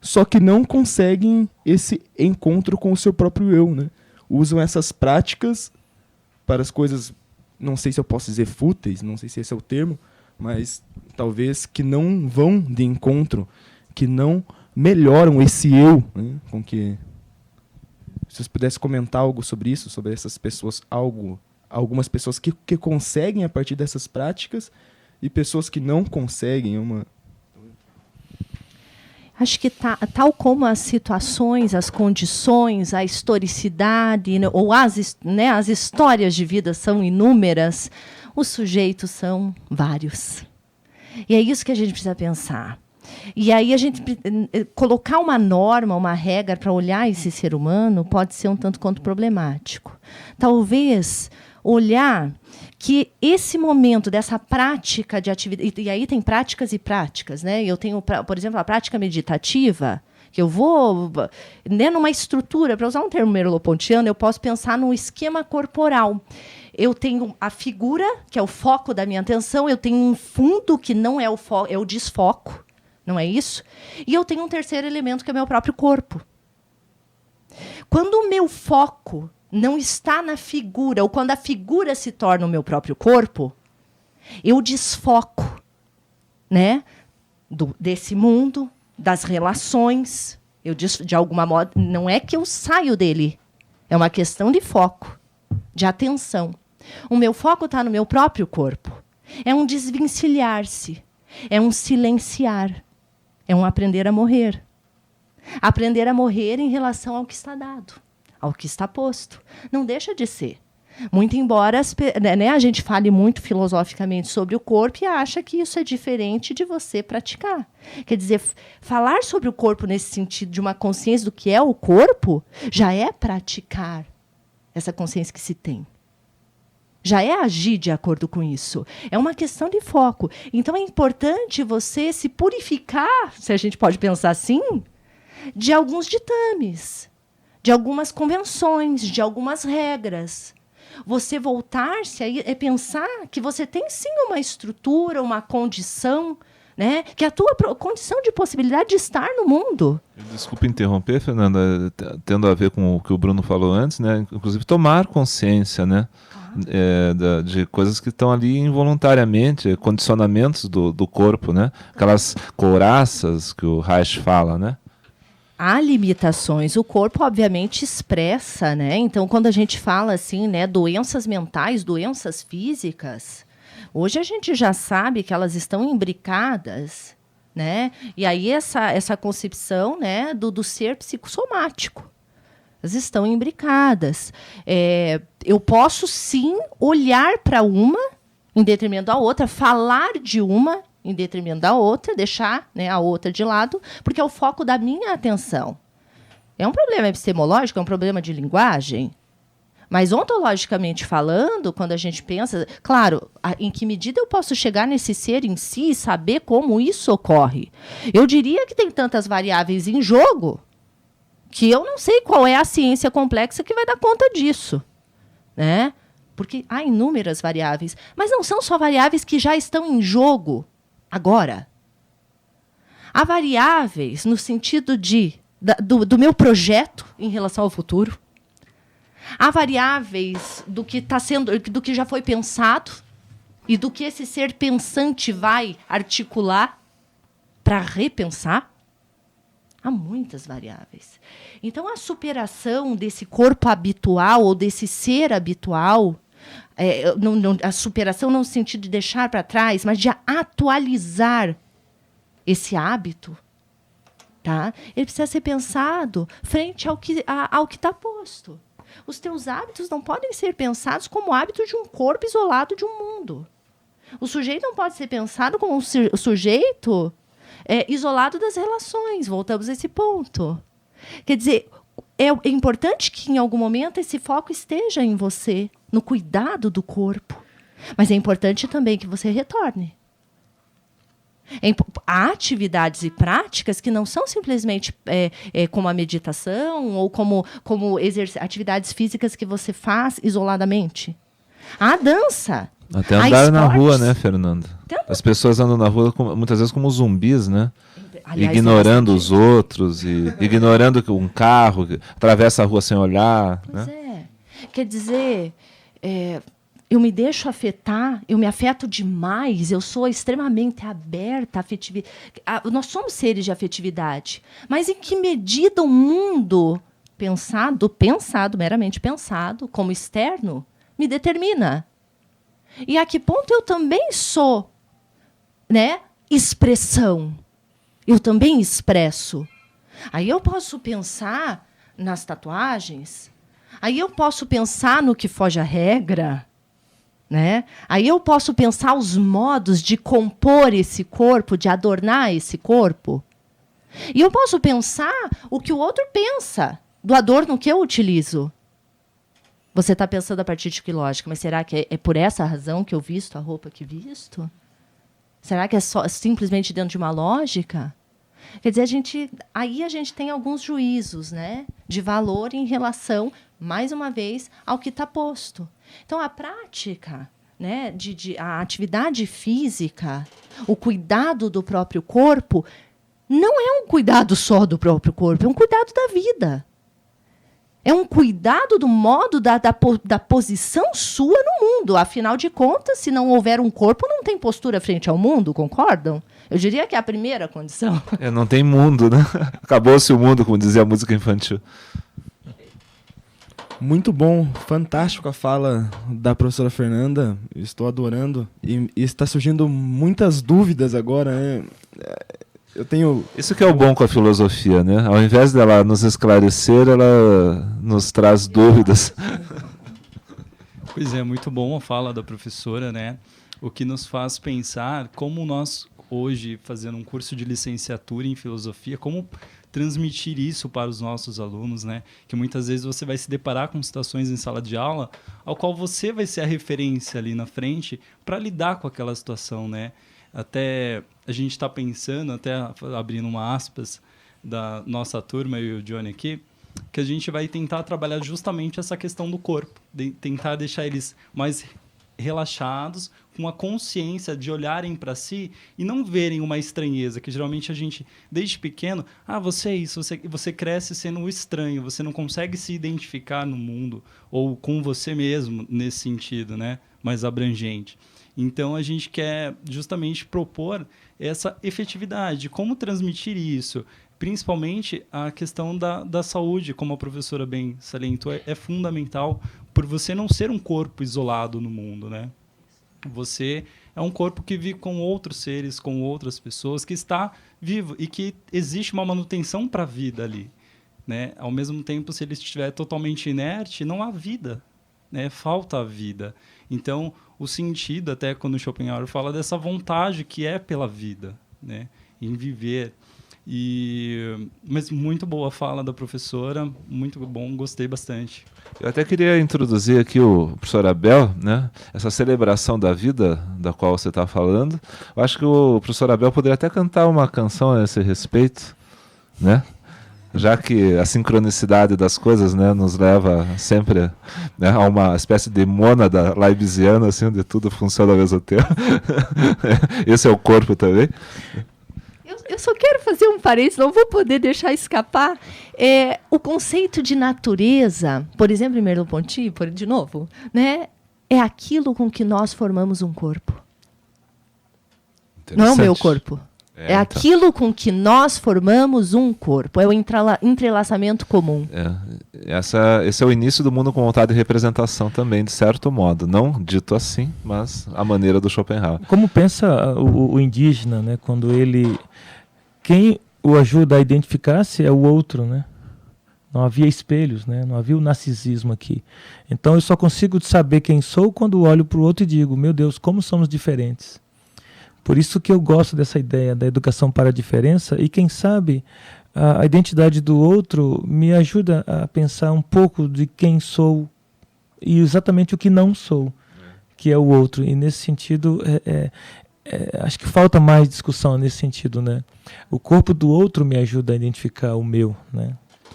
só que não conseguem esse encontro com o seu próprio eu, né? Usam essas práticas para as coisas, não sei se eu posso dizer fúteis, não sei se esse é o termo, mas talvez que não vão de encontro, que não melhoram esse eu, né? Com que, se vocês pudessem comentar algo sobre isso, sobre essas pessoas, algumas pessoas que conseguem a partir dessas práticas e pessoas que não conseguem. Acho que tal como as situações, as condições, a historicidade, né, ou as histórias de vida são inúmeras, os sujeitos são vários. E é isso que a gente precisa pensar. E aí a gente colocar uma norma, uma regra para olhar esse ser humano pode ser um tanto quanto problemático. Talvez olhar que esse momento dessa prática de atividade, e aí tem práticas e práticas, né? Eu tenho, por exemplo, a prática meditativa, que eu vou, né, numa estrutura, para usar um termo merleau-pontiano, eu posso pensar num esquema corporal. Eu tenho a figura, que é o foco da minha atenção, eu tenho um fundo que não é o foco, é o desfoco, não é isso? E eu tenho um terceiro elemento, que é o meu próprio corpo. Quando o meu foco não está na figura, ou quando a figura se torna o meu próprio corpo, eu desfoco, né, desse mundo, das relações. De alguma modo, não é que eu saio dele, é uma questão de foco, de atenção. O meu foco está no meu próprio corpo. É um desvencilhar-se, é um silenciar, é um aprender a morrer. Aprender a morrer em relação ao que está dado, ao que está posto. Não deixa de ser. Muito embora a gente fale muito filosoficamente sobre o corpo e acha que isso é diferente de você praticar. Quer dizer, falar sobre o corpo nesse sentido de uma consciência do que é o corpo já é praticar essa consciência que se tem. Já é agir de acordo com isso. É uma questão de foco. Então é importante você se purificar, se a gente pode pensar assim, de alguns ditames, de algumas convenções, de algumas regras. Você voltar-se é pensar que você tem sim uma estrutura, uma condição, né, que é a tua condição de possibilidade de estar no mundo. Desculpa interromper, Fernanda, tendo a ver com o que o Bruno falou antes, né? Inclusive tomar consciência, né? De coisas que estão ali involuntariamente, condicionamentos do corpo, né? Aquelas couraças que o Reich fala, né? Há limitações. O corpo, obviamente, expressa, né? Então, quando a gente fala assim, né, doenças mentais, doenças físicas, hoje a gente já sabe que elas estão imbricadas, né? E aí essa concepção, né, do ser psicossomático. Elas estão imbricadas. Eu posso, sim, olhar para uma em detrimento da outra, falar de uma em detrimento da outra, deixar, né, a outra de lado, porque é o foco da minha atenção. É um problema epistemológico, é um problema de linguagem, mas ontologicamente falando, quando a gente pensa, claro, em que medida eu posso chegar nesse ser em si e saber como isso ocorre? Eu diria que tem tantas variáveis em jogo que eu não sei qual é a ciência complexa que vai dar conta disso, né? Porque há inúmeras variáveis, mas não são só variáveis que já estão em jogo agora. Há variáveis no sentido do meu projeto em relação ao futuro. Há variáveis do que já foi pensado e do que esse ser pensante vai articular para repensar. Há muitas variáveis. Então, a superação desse corpo habitual ou desse ser habitual, a superação não no sentido de deixar para trás, mas de atualizar esse hábito, Tá? Ele precisa ser pensado frente ao que está posto. Os teus hábitos não podem ser pensados como hábitos de um corpo isolado de um mundo. O sujeito não pode ser pensado como um sujeito isolado das relações. Voltamos a esse ponto. Quer dizer, é importante que em algum momento esse foco esteja em você, no cuidado do corpo. Mas é importante também que você retorne. Há atividades e práticas que não são simplesmente como a meditação ou como atividades físicas que você faz isoladamente. Há dança. Até andar na rua, né, Fernanda? As pessoas andam na rua muitas vezes como zumbis, né? Aliás, ignorando os outros, e ignorando um carro que atravessa a rua sem olhar. Pois né? Quer dizer, eu me deixo afetar, eu me afeto demais, eu sou extremamente aberta à afetividade. Nós somos seres de afetividade. Mas em que medida o mundo meramente pensado, como externo, me determina? E a que ponto eu também sou, né, expressão? Eu também expresso. Aí eu posso pensar nas tatuagens, aí eu posso pensar no que foge à regra, né? Aí eu posso pensar os modos de compor esse corpo, de adornar esse corpo. E eu posso pensar o que o outro pensa do adorno que eu utilizo. Você está pensando a partir de que lógica? Mas será que é por essa razão que eu visto a roupa que visto? Será que é simplesmente dentro de uma lógica? Quer dizer, aí a gente tem alguns juízos, né, de valor em relação, mais uma vez, ao que está posto. Então, a prática, né, a atividade física, o cuidado do próprio corpo, não é um cuidado só do próprio corpo, é um cuidado da vida. É um cuidado do modo da posição sua no mundo. Afinal de contas, se não houver um corpo, não tem postura frente ao mundo, concordam? Eu diria que é a primeira condição. Não tem mundo, né? Acabou-se o mundo, como dizia a música infantil. Muito bom, fantástico a fala da professora Fernanda. Eu estou adorando. E está surgindo muitas dúvidas agora, né? Eu tenho... Isso que é o bom com a filosofia, né? Ao invés dela nos esclarecer, ela nos traz dúvidas. Pois é, muito bom a fala da professora, né? O que nos faz pensar como nós, hoje, fazendo um curso de licenciatura em filosofia, como transmitir isso para os nossos alunos, né? Que muitas vezes você vai se deparar com situações em sala de aula ao qual você vai ser a referência ali na frente para lidar com aquela situação, né? Até a gente está pensando, até abrindo uma aspas da nossa turma, eu e o Johnny aqui, que a gente vai tentar trabalhar justamente essa questão do corpo, tentar deixar eles mais relaxados, com a consciência de olharem para si e não verem uma estranheza, que geralmente a gente, desde pequeno, você é isso, você cresce sendo estranho, você não consegue se identificar no mundo ou com você mesmo nesse sentido, né, mais abrangente. Então, a gente quer justamente propor essa efetividade, como transmitir isso, principalmente a questão da saúde, como a professora bem salientou, é fundamental por você não ser um corpo isolado no mundo, né? Você é um corpo que vive com outros seres, com outras pessoas, que está vivo e que existe uma manutenção para a vida ali, né? Ao mesmo tempo, se ele estiver totalmente inerte, não há vida, né? Falta a vida. Então, o sentido, até quando Schopenhauer fala dessa vontade que é pela vida, né? Em viver. Mas muito boa a fala da professora, muito bom, gostei bastante. Eu até queria introduzir aqui o professor Abel, né? Essa celebração da vida da qual você está falando. Eu acho que o professor Abel poderia até cantar uma canção a esse respeito, né? Já que a sincronicidade das coisas, né, nos leva sempre, né, a uma espécie de mônada leibniziana, assim, onde tudo funciona ao mesmo tempo. Esse é o corpo também. Eu só quero fazer um parênteses, não vou poder deixar escapar. O conceito de natureza, por exemplo, em Merleau-Ponty, de novo, né, é aquilo com que nós formamos um corpo. Não é o meu corpo. É aquilo com que nós formamos um corpo. É o entrelaçamento comum. Esse é o início do mundo com vontade de representação também, de certo modo. Não dito assim, mas a maneira do Schopenhauer. Como pensa o indígena, né, quando ele... o ajuda a identificar-se é o outro, né? Não havia espelhos, né? Não havia o narcisismo aqui. Então eu só consigo saber quem sou quando olho para o outro e digo, meu Deus, como somos diferentes. Por isso que eu gosto dessa ideia da educação para a diferença, e quem sabe a identidade do outro me ajuda a pensar um pouco de quem sou e exatamente o que não sou, que é o outro. E nesse sentido, acho que falta mais discussão nesse sentido, né? O corpo do outro me ajuda a identificar o meu, né?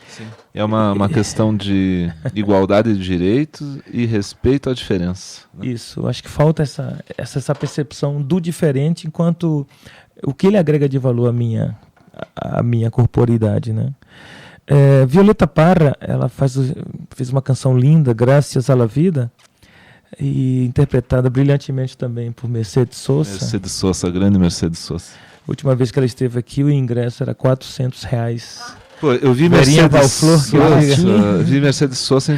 Sim. É uma questão de igualdade de direitos e respeito à diferença, né? Isso, acho que falta essa percepção do diferente enquanto o que ele agrega de valor à minha corporidade, né? Violeta Parra, ela fez uma canção linda, Graças à la Vida, e interpretada brilhantemente também por Mercedes Sosa. Mercedes Sosa, a grande Mercedes Sosa. A última vez que ela esteve aqui, o ingresso era R$400. Pô, eu vi Verinha Mercedes Valflor, Sosa, vi Mercedes Sosa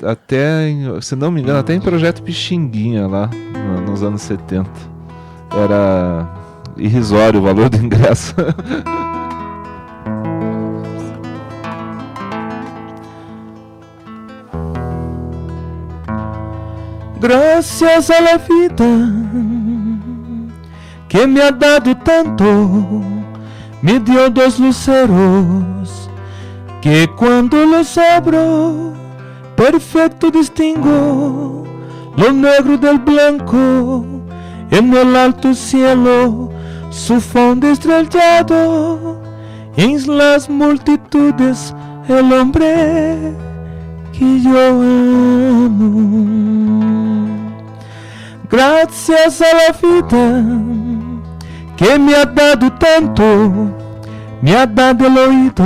até, se não me engano, até em Projeto Pixinguinha lá, nos anos 70. Era irrisório o valor do ingresso. Gracias a la vida que me ha dado tanto, me dio 2 luceros que cuando los abro perfecto distingo lo negro del blanco. En el alto cielo su fondo estrellado, en las multitudes el hombre que yo amo. Gracias a la vida que me ha dado tanto, me ha dado el oído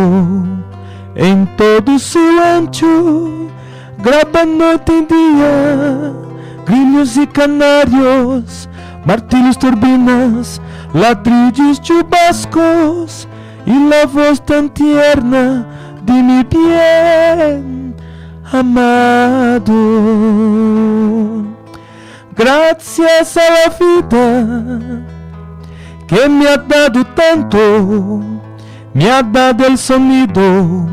en todo su ancho, graba noite y día, grillos y canarios, martillos, turbinas, ladrillos, chubascos, y la voz tan tierna de mi bien amado. Gracias a la vida que me ha dado tanto, me ha dado el sonido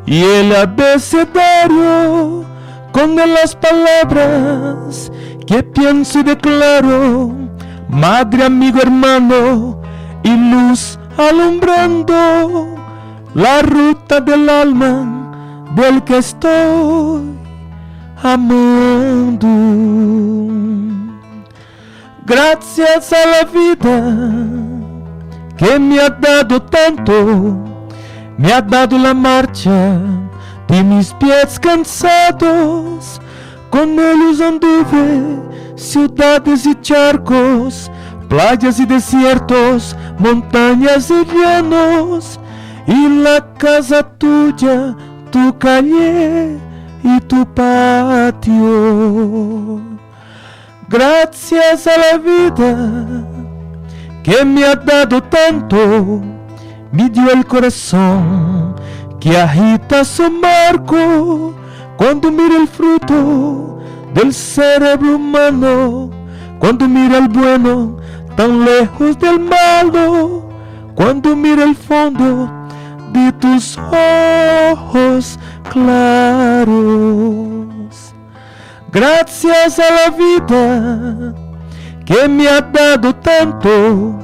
y el abecedario, con las palabras que pienso y declaro, madre, amigo, hermano y luz alumbrando la ruta del alma del que estoy amando. Gracias a la vida que me ha dado tanto, me ha dado la marcha de mis pies cansados, con ellos anduve ciudades y charcos, playas y desiertos, montañas y llanos, y la casa tuya, tu calle y tu patio. Gracias a la vida que me ha dado tanto, me dio el corazón que agita su marco cuando mira el fruto del cerebro humano, cuando mira el bueno tan lejos del malo, cuando mira el fondo de tus ojos claros. Gracias a la vida que me ha dado tanto,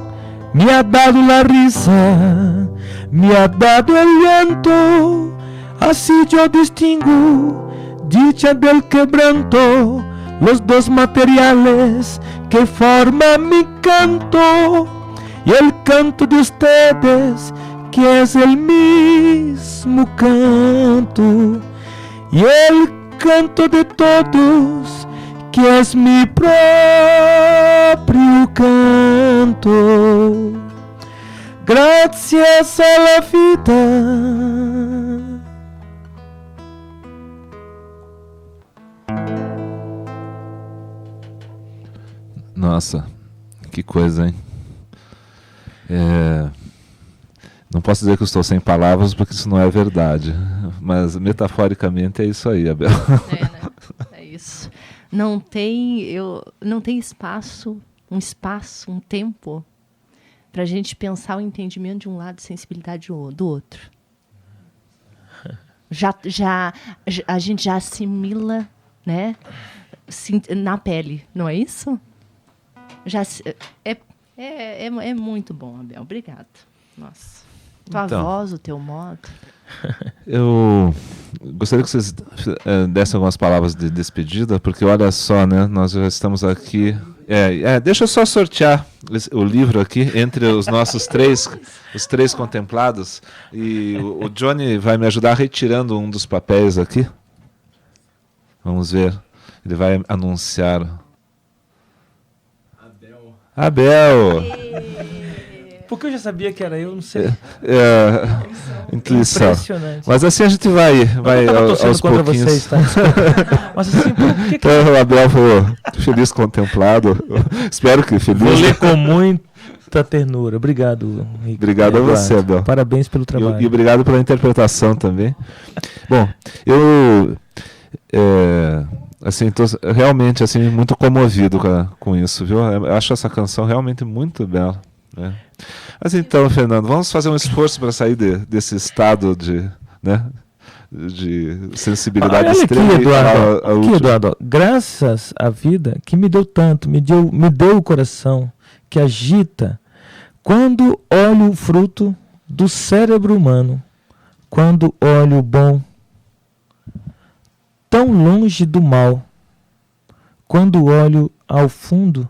me ha dado la risa, me ha dado el llanto, así yo distingo dicha del quebranto, los dos materiales que forman mi canto, y el canto de ustedes que es el mismo canto, y el canto de todos que es mi propio canto. Gracias a la vida. Nossa, que coisa, hein? Não posso dizer que eu estou sem palavras, porque isso não é verdade. Mas, metaforicamente, é isso aí, Abel. Né? É isso. Não tem espaço, um tempo para a gente pensar o entendimento de um lado e sensibilidade do outro. A gente já assimila, né, na pele, não é isso? É muito bom, Abel. Obrigado. Nossa. Tua voz, o teu modo. Eu gostaria que vocês dessem algumas palavras de despedida, porque olha só, né? Nós já estamos aqui. Deixa eu só sortear o livro aqui entre os nossos os três contemplados. E o Johnny vai me ajudar retirando um dos papéis aqui. Vamos ver. Ele vai anunciar. Abel! Porque eu já sabia que era eu, não sei. Intuição. Impressionante. Mas assim a gente vai aos contra pouquinhos. vocês, tá? Desculpa. Mas assim, por que Então, o Abel foi feliz contemplado. Espero que feliz. Vou ler com muita ternura. Obrigado, Henrique. Obrigado a você, Abel. Parabéns pelo trabalho. E obrigado pela interpretação também. Bom, eu assim, tô realmente assim, muito comovido com isso, viu? Eu acho essa canção realmente muito bela. Né? Mas então, Fernando, vamos fazer um esforço para sair desse estado de sensibilidade extrema. Aqui, Eduardo, graças à vida que me deu tanto, me deu o coração que agita quando olho o fruto do cérebro humano, quando olho o bom, tão longe do mal, quando olho ao fundo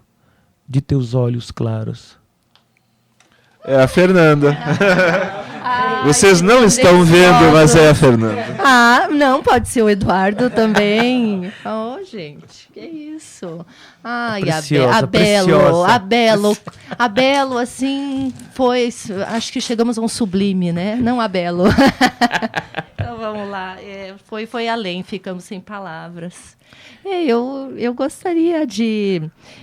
de teus olhos claros. É a Fernanda. Vocês não estão vendo, mas é a Fernanda. Não, pode ser o Eduardo também. Gente, que isso. Abelo, assim, acho que chegamos a um sublime, né? Não Abelo. Então, vamos lá. Foi além, ficamos sem palavras. Eu gostaria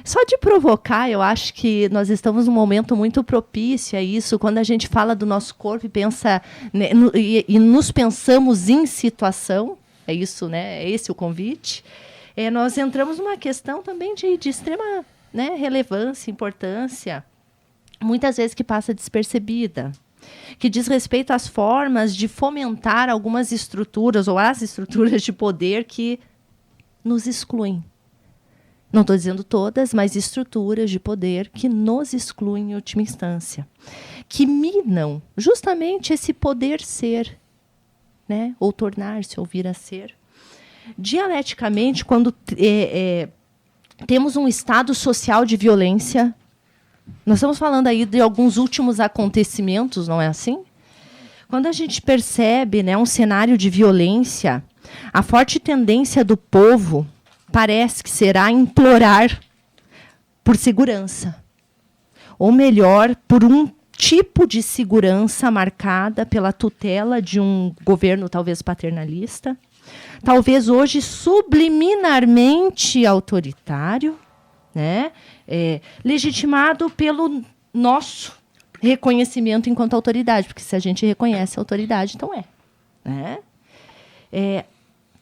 só de provocar, eu acho que nós estamos num momento muito propício a isso, quando a gente fala do nosso corpo e pensa, né, e nos pensamos em situação, é isso, né? É esse o convite. Nós entramos numa questão também de extrema, né, relevância, importância, muitas vezes que passa despercebida, que diz respeito às formas de fomentar algumas estruturas, ou as estruturas de poder que nos excluem. Não estou dizendo todas, mas estruturas de poder que nos excluem em última instância. Que minam justamente esse poder ser, né? Ou tornar-se, ou vir a ser. Dialeticamente, quando temos um estado social de violência, nós estamos falando aí de alguns últimos acontecimentos, não é assim? Quando a gente percebe, né, um cenário de violência, a forte tendência do povo parece que será implorar por segurança. Ou melhor, por um tipo de segurança marcada pela tutela de um governo talvez paternalista, talvez hoje subliminarmente autoritário, né? Legitimado pelo nosso reconhecimento enquanto autoridade, porque se a gente reconhece a autoridade, então né?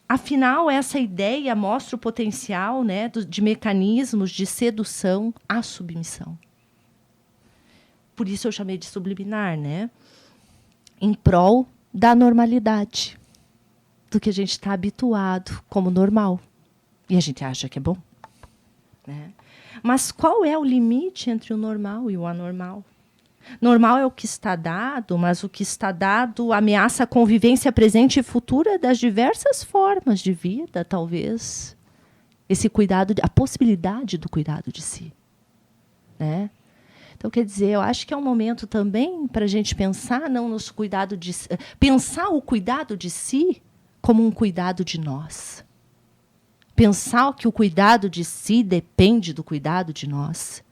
Afinal, essa ideia mostra o potencial, né, de mecanismos de sedução à submissão. Por isso eu chamei de subliminar, né? Em prol da normalidade, do que a gente está habituado como normal. E a gente acha que é bom. Né? Mas qual é o limite entre o normal e o anormal? Normal é o que está dado, mas o que está dado ameaça a convivência presente e futura das diversas formas de vida, talvez. Esse cuidado, a possibilidade do cuidado de si. Né? Então, quer dizer, eu acho que é um momento também para a gente pensar, pensar o cuidado de si como um cuidado de nós. Pensar que o cuidado de si depende do cuidado de nós.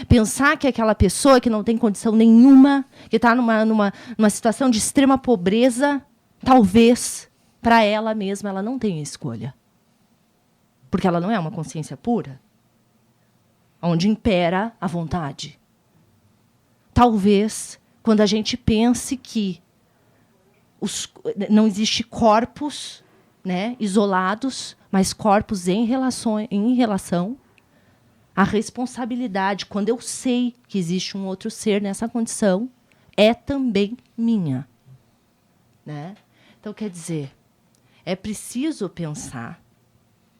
Pensar que aquela pessoa que não tem condição nenhuma, que está numa situação de extrema pobreza, talvez, para ela mesma, ela não tenha escolha. Porque ela não é uma consciência pura, onde impera a vontade. Talvez, quando a gente pense que não existe corpos, né, isolados, mas corpos em relação, A responsabilidade, quando eu sei que existe um outro ser nessa condição, é também minha. Né? Então, quer dizer, é preciso pensar,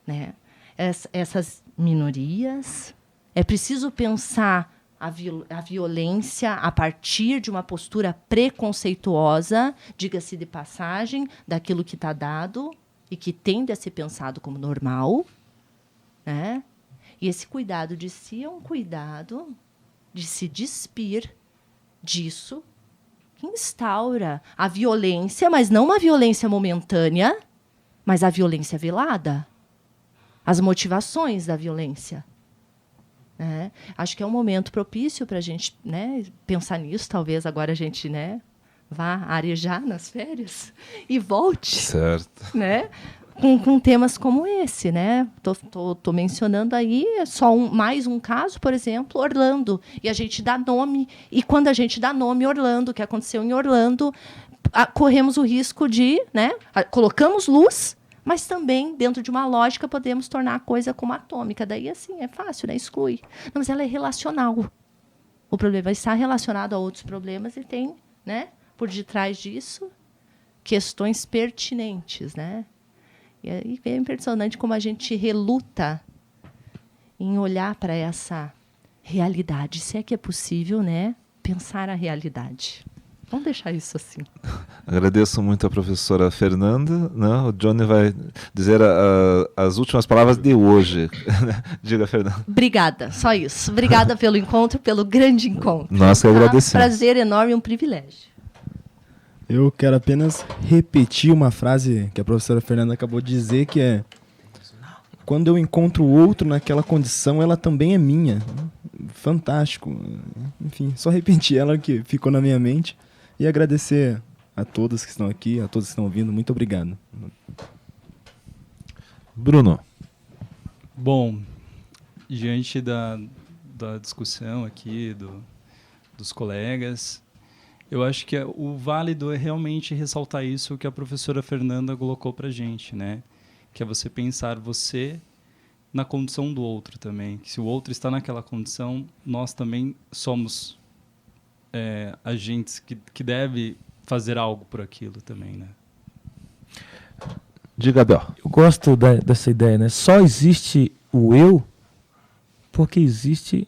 né, essas minorias, é preciso pensar a violência a partir de uma postura preconceituosa, diga-se de passagem, daquilo que está dado e que tende a ser pensado como normal. Né? E esse cuidado de si é um cuidado de se despir disso que instaura a violência, mas não uma violência momentânea, mas a violência velada. As motivações da violência. Né? Acho que é um momento propício para a gente, né, pensar nisso. Talvez agora a gente, né, vá arejar nas férias e volte. Certo. Né? Com temas como esse, né? Tô mencionando aí só mais um caso, por exemplo, Orlando. E a gente dá nome. E quando a gente dá nome Orlando, que aconteceu em Orlando, corremos o risco de, né? Colocamos luz, mas também, dentro de uma lógica, podemos tornar a coisa como atômica. Daí, assim, é fácil, né? Exclui. Não, mas ela é relacional. O problema está relacionado a outros problemas e tem, né, por detrás disso, questões pertinentes, né? E aí é impressionante como a gente reluta em olhar para essa realidade, se é que é possível, né, pensar a realidade. Vamos deixar isso assim. Agradeço muito a professora Fernanda. Né? O Johnny vai dizer as últimas palavras de hoje. Diga, Fernanda. Obrigada, só isso. Obrigada pelo encontro, pelo grande encontro. Nós que agradecemos. Um prazer enorme e um privilégio. Eu quero apenas repetir uma frase que a professora Fernanda acabou de dizer, que é: quando eu encontro o outro naquela condição, ela também é minha. Fantástico. Enfim, só repetir ela que ficou na minha mente e agradecer a todos que estão aqui, a todos que estão ouvindo. Muito obrigado. Bruno. Bom, diante da discussão aqui dos colegas, eu acho que o válido é realmente ressaltar isso que a professora Fernanda colocou para a gente, né? Que é você pensar você na condição do outro também. Que se o outro está naquela condição, nós também somos agentes que deve fazer algo por aquilo também, né? Diga, Abel. Eu gosto dessa ideia, né? Só existe o eu porque existe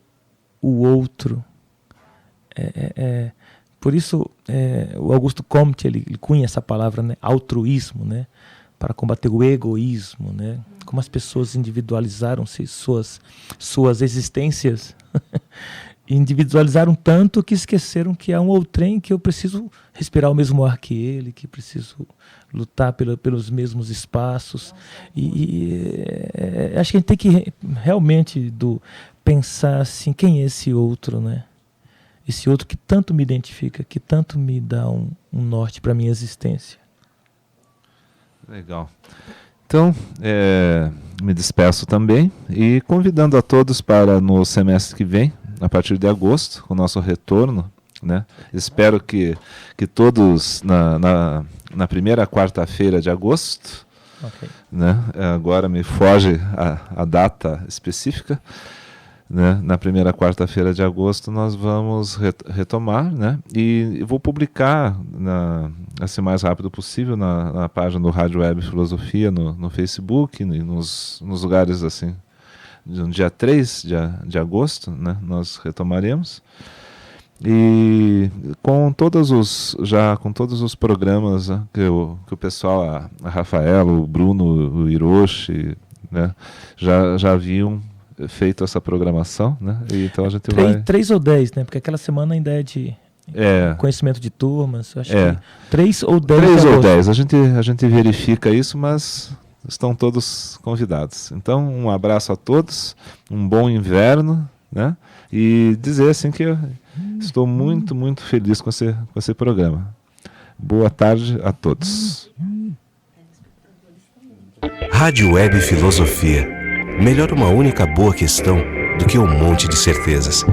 o outro. Por isso, o Augusto Comte ele cunha essa palavra, né? Altruísmo, né? Para combater o egoísmo, né? Como as pessoas individualizaram-se suas existências, individualizaram tanto que esqueceram que há um outrem, que eu preciso respirar o mesmo ar que ele, que preciso lutar pelos mesmos espaços. Acho que a gente tem que realmente pensar assim, quem é esse outro, né? Esse outro que tanto me identifica, que tanto me dá um norte para a minha existência. Legal. Então, me despeço também e convidando a todos para no semestre que vem, a partir de agosto, o nosso retorno, né? Espero que todos na primeira quarta-feira de agosto, Okay. Né? Agora me foge a data específica. Né? Na primeira quarta-feira de agosto nós vamos retomar, né? E vou publicar assim mais rápido possível na página do Rádio Web Filosofia no Facebook e nos lugares assim. No dia 3 de agosto, né? Nós retomaremos. E com todos os programas, né? que o pessoal, a Rafaela, o Bruno, o Hiroshi, né? já haviam feito essa programação, né? E então a gente vai... 3 ou 10, né? Porque aquela semana ainda é de conhecimento de turmas. Acho que 3 ou 10. 3 ou 10. A gente verifica isso, mas estão todos convidados. Então, um abraço a todos, um bom inverno, né? E dizer assim que eu estou muito, muito feliz com esse programa. Boa tarde a todos. Rádio Web Filosofia. Melhor uma única boa questão do que um monte de certezas.